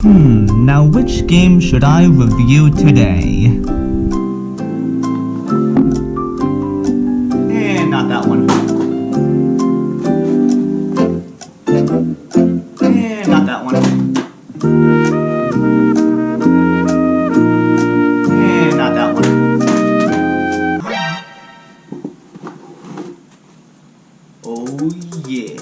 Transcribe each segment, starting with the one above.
Now which game should I review today? Not that one. Not that one. Not that one. Oh yeah.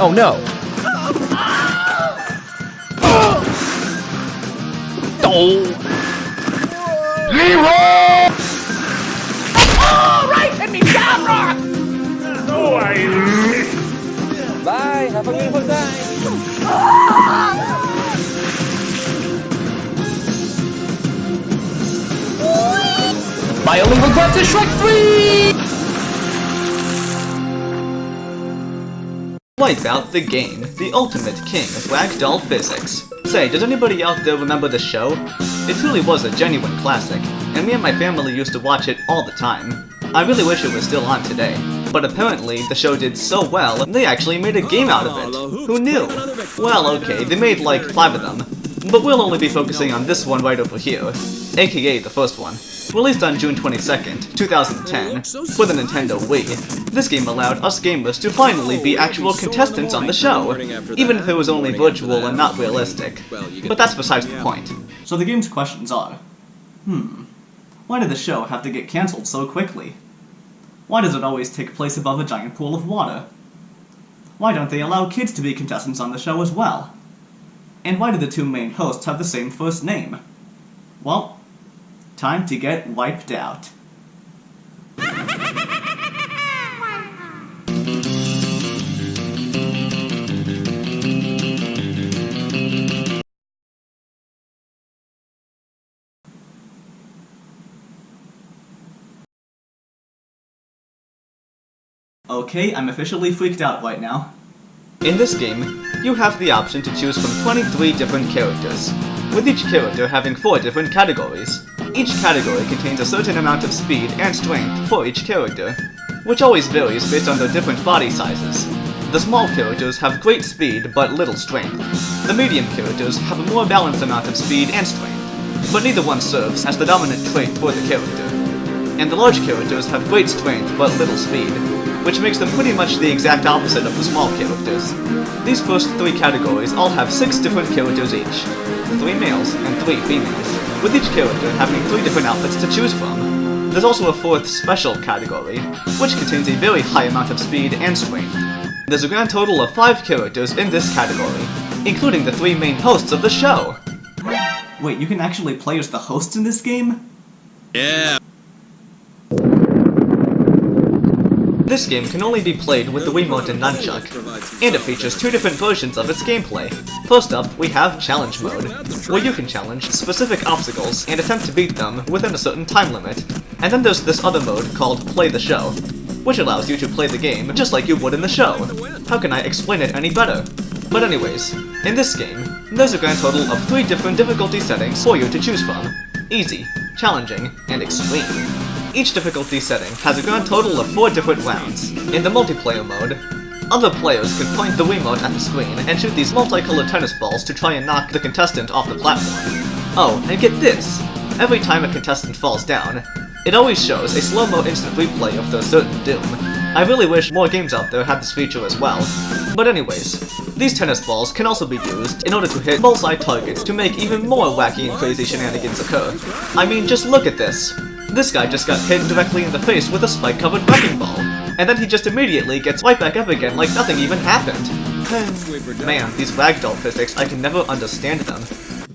Oh no! Oh! Leroy! Oh, right! Hit me down, rock! Oh, I missed. Bye! Have a beautiful time! Bilingual Club to Shrek 3! Wipeout the game, the ultimate king of ragdoll physics. Say, does anybody out there remember this show? It truly was a genuine classic, and me and my family used to watch it all the time. I really wish it was still on today, but apparently the show did so well, they actually made a game out of it. Who knew? Well, okay, they made like 5 of them, but we'll only be focusing on this one right over here, aka the first one. Released on June 22nd, 2010, for the Nintendo Wii, this game allowed us gamers to finally be actual contestants on the show, even if it was only virtual and not realistic. But that's besides the point. So the game's questions are, why did the show have to get cancelled so quickly? Why does it always take place above a giant pool of water? Why don't they allow kids to be contestants on the show as well? And why do the 2 main hosts have the same first name? Well, time to get wiped out. Okay, I'm officially freaked out right now. In this game, you have the option to choose from 23 different characters, with each character having 4 different categories. Each category contains a certain amount of speed and strength for each character, which always varies based on their different body sizes. The small characters have great speed but little strength. The medium characters have a more balanced amount of speed and strength, but neither one serves as the dominant trait for the character. And the large characters have great strength but little speed, which makes them pretty much the exact opposite of the small characters. These first 3 categories all have 6 different characters each, 3 males and 3 females, with each character having 3 different outfits to choose from. There's also a 4th special category, which contains a very high amount of speed and strength. There's a grand total of 5 characters in this category, including the 3 main hosts of the show! Wait, you can actually play as the hosts in this game? Yeah. This game can only be played with the Wiimote and Nunchuck, and it features 2 different versions of its gameplay. First up, we have Challenge Mode, where you can challenge specific obstacles and attempt to beat them within a certain time limit. And then there's this other mode called Play the Show, which allows you to play the game just like you would in the show. How can I explain it any better? But anyways, in this game, there's a grand total of 3 different difficulty settings for you to choose from: Easy, Challenging, and Extreme. Each difficulty setting has a grand total of 4 different rounds. In the multiplayer mode, other players can point the Wiimote at the screen and shoot these multicolored tennis balls to try and knock the contestant off the platform. Oh, and get this! Every time a contestant falls down, it always shows a slow-mo instant replay of their certain doom. I really wish more games out there had this feature as well. But anyways, these tennis balls can also be used in order to hit bullseye targets to make even more wacky and crazy shenanigans occur. I mean, just look at this! This guy just got hit directly in the face with a spike-covered wrecking ball, and then he just immediately gets right back up again like nothing even happened. Man, these ragdoll physics, I can never understand them.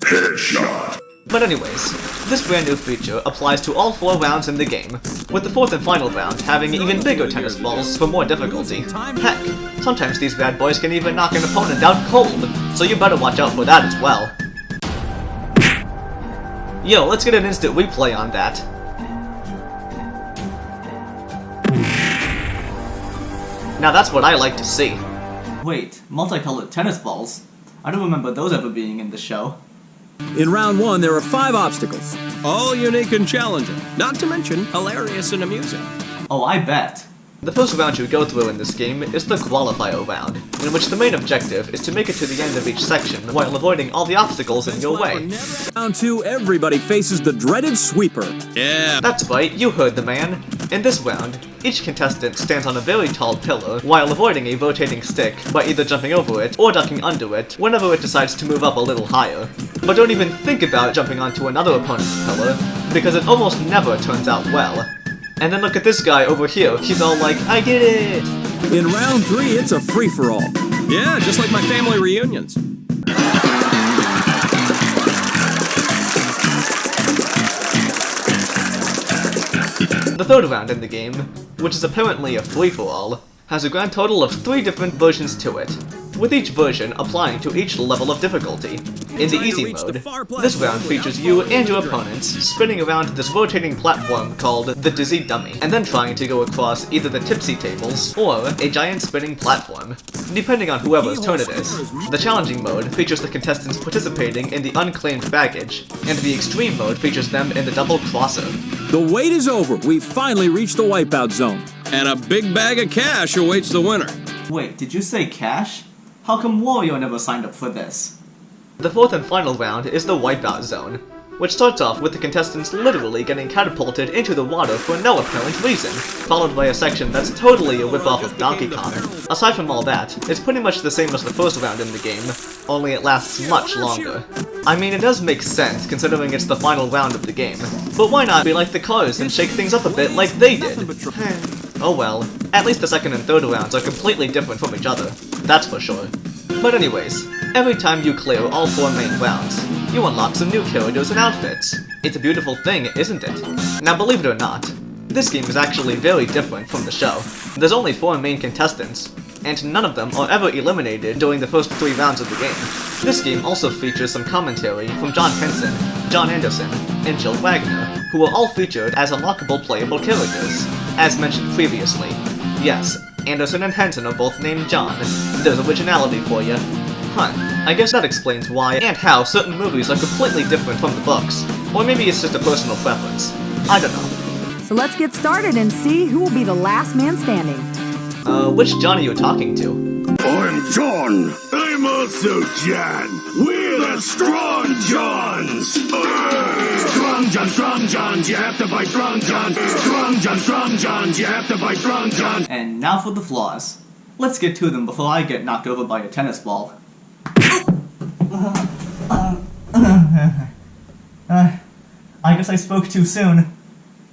Headshot. But anyways, this brand new feature applies to all 4 rounds in the game, with the 4th and final round having even bigger tennis balls for more difficulty. Heck, sometimes these bad boys can even knock an opponent out cold, so you better watch out for that as well. Yo, let's get an instant replay on that. Now that's what I like to see. Wait, multicolored tennis balls? I don't remember those ever being in the show. In round 1, there are 5 obstacles. All unique and challenging, not to mention hilarious and amusing. Oh, I bet. The first round you go through in this game is the qualifier round, in which the main objective is to make it to the end of each section while avoiding all the obstacles in your way. Round 2, everybody faces the dreaded sweeper. Yeah. That's right, you heard the man. In this round, each contestant stands on a very tall pillar while avoiding a rotating stick by either jumping over it or ducking under it whenever it decides to move up a little higher. But don't even think about jumping onto another opponent's pillar, because it almost never turns out well. And then look at this guy over here, he's all like, I did it! In round 3, it's a free-for-all. Yeah, just like my family reunions. The third round in the game, which is apparently a free-for-all, has a grand total of 3 different versions to it, with each version applying to each level of difficulty. In the easy mode, this round features you and your opponents spinning around this rotating platform called the Dizzy Dummy, and then trying to go across either the tipsy tables or a giant spinning platform, depending on whoever's turn it is. The challenging mode features the contestants participating in the unclaimed baggage, and the extreme mode features them in the double crosser. The wait is over. We've finally reached the Wipeout zone. And a big bag of cash awaits the winner. Wait, did you say cash? How come Wario never signed up for this? The fourth and final round is the Wipeout zone, which starts off with the contestants literally getting catapulted into the water for no apparent reason, followed by a section that's totally a ripoff of Donkey Kong. Aside from all that, it's pretty much the same as the first round in the game, only it lasts much longer. I mean, it does make sense considering it's the final round of the game, but why not be like the Cars and shake things up a bit like they did? Oh well, at least the second and third rounds are completely different from each other, that's for sure. But anyways, every time you clear all 4 main rounds, you unlock some new characters and outfits. It's a beautiful thing, isn't it? Now believe it or not, this game is actually very different from the show. There's only 4 main contestants, and none of them are ever eliminated during the first 3 rounds of the game. This game also features some commentary from John Henson, John Anderson, and Jill Wagner, who are all featured as unlockable playable characters, as mentioned previously. Yes, Anderson and Henson are both named John. There's originality for you. Huh, I guess that explains why and how certain movies are completely different from the books. Or maybe it's just a personal preference. I don't know. So let's get started and see who will be the last man standing. Which John are you talking to? I'm John. I'm also John. We're the Strong Johns. Strong Johns, you have to buy Strong Johns. Strong Johns, you have to buy Strong Johns. And now for the flaws. Let's get to them before I get knocked over by a tennis ball. I guess I spoke too soon.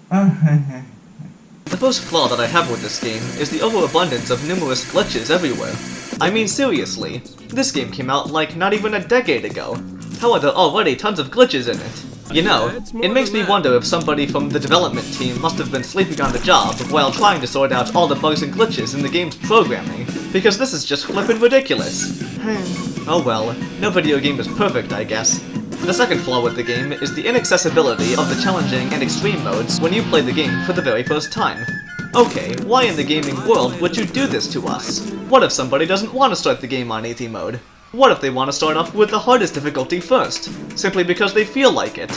The first flaw that I have with this game is the overabundance of numerous glitches everywhere. I mean seriously, this game came out like not even a decade ago. How are there already tons of glitches in it? You know, it makes me wonder if somebody from the development team must have been sleeping on the job while trying to sort out all the bugs and glitches in the game's programming, because this is just flippin' ridiculous. Oh well, no video game is perfect, I guess. The second flaw with the game is the inaccessibility of the challenging and extreme modes when you play the game for the very first time. Okay, why in the gaming world would you do this to us? What if somebody doesn't want to start the game on easy mode? What if they want to start off with the hardest difficulty first, simply because they feel like it?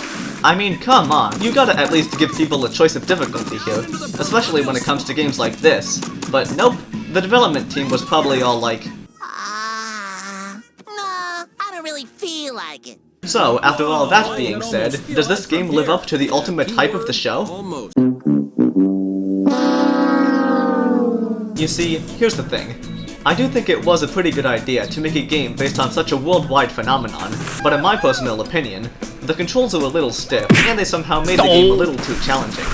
I mean, come on, you gotta at least give people a choice of difficulty here, especially when it comes to games like this. But nope, the development team was probably all like, No, I don't really feel like it. So, after all that being said, does this game live up to the ultimate hype of the show? Almost. You see, here's the thing. I do think it was a pretty good idea to make a game based on such a worldwide phenomenon, but in my personal opinion, the controls are a little stiff, and they somehow made the game a little too challenging.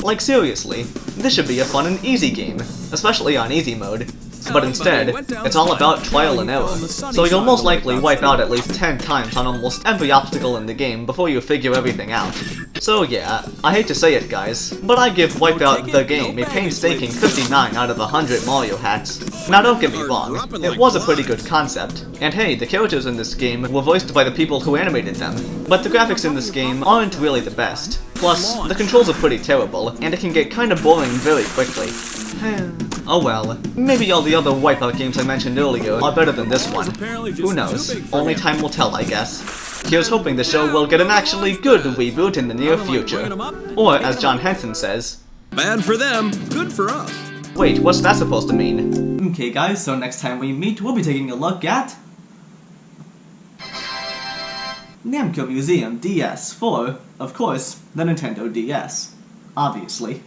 Like seriously, this should be a fun and easy game, especially on easy mode. But instead, it's all about trial and error, so you'll most likely wipe out at least 10 times on almost every obstacle in the game before you figure everything out. So yeah, I hate to say it guys, but I give Wipeout the game a painstaking 59 out of 100 Mario hats. Now don't get me wrong, it was a pretty good concept, and hey, the characters in this game were voiced by the people who animated them, but the graphics in this game aren't really the best. Plus, the controls are pretty terrible, and it can get kinda boring very quickly. Oh well, maybe all the other Wipeout games I mentioned earlier are better than this one. Who knows? Only time will tell, I guess. Here's hoping the show will get an actually good reboot in the near future. Or, as John Henson says, Bad for them, good for us. wait, what's that supposed to mean? Okay guys, so next time we meet, we'll be taking a look at Namco Museum DS for, of course, the Nintendo DS. Obviously.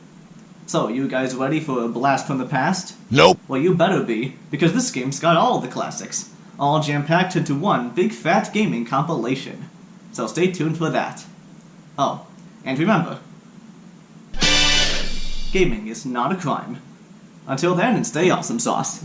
So, you guys ready for a blast from the past? Nope. Well, you better be, because this game's got all the classics, all jam-packed into one big fat gaming compilation. So stay tuned for that. Oh, and remember, gaming is not a crime. Until then, and stay awesome sauce.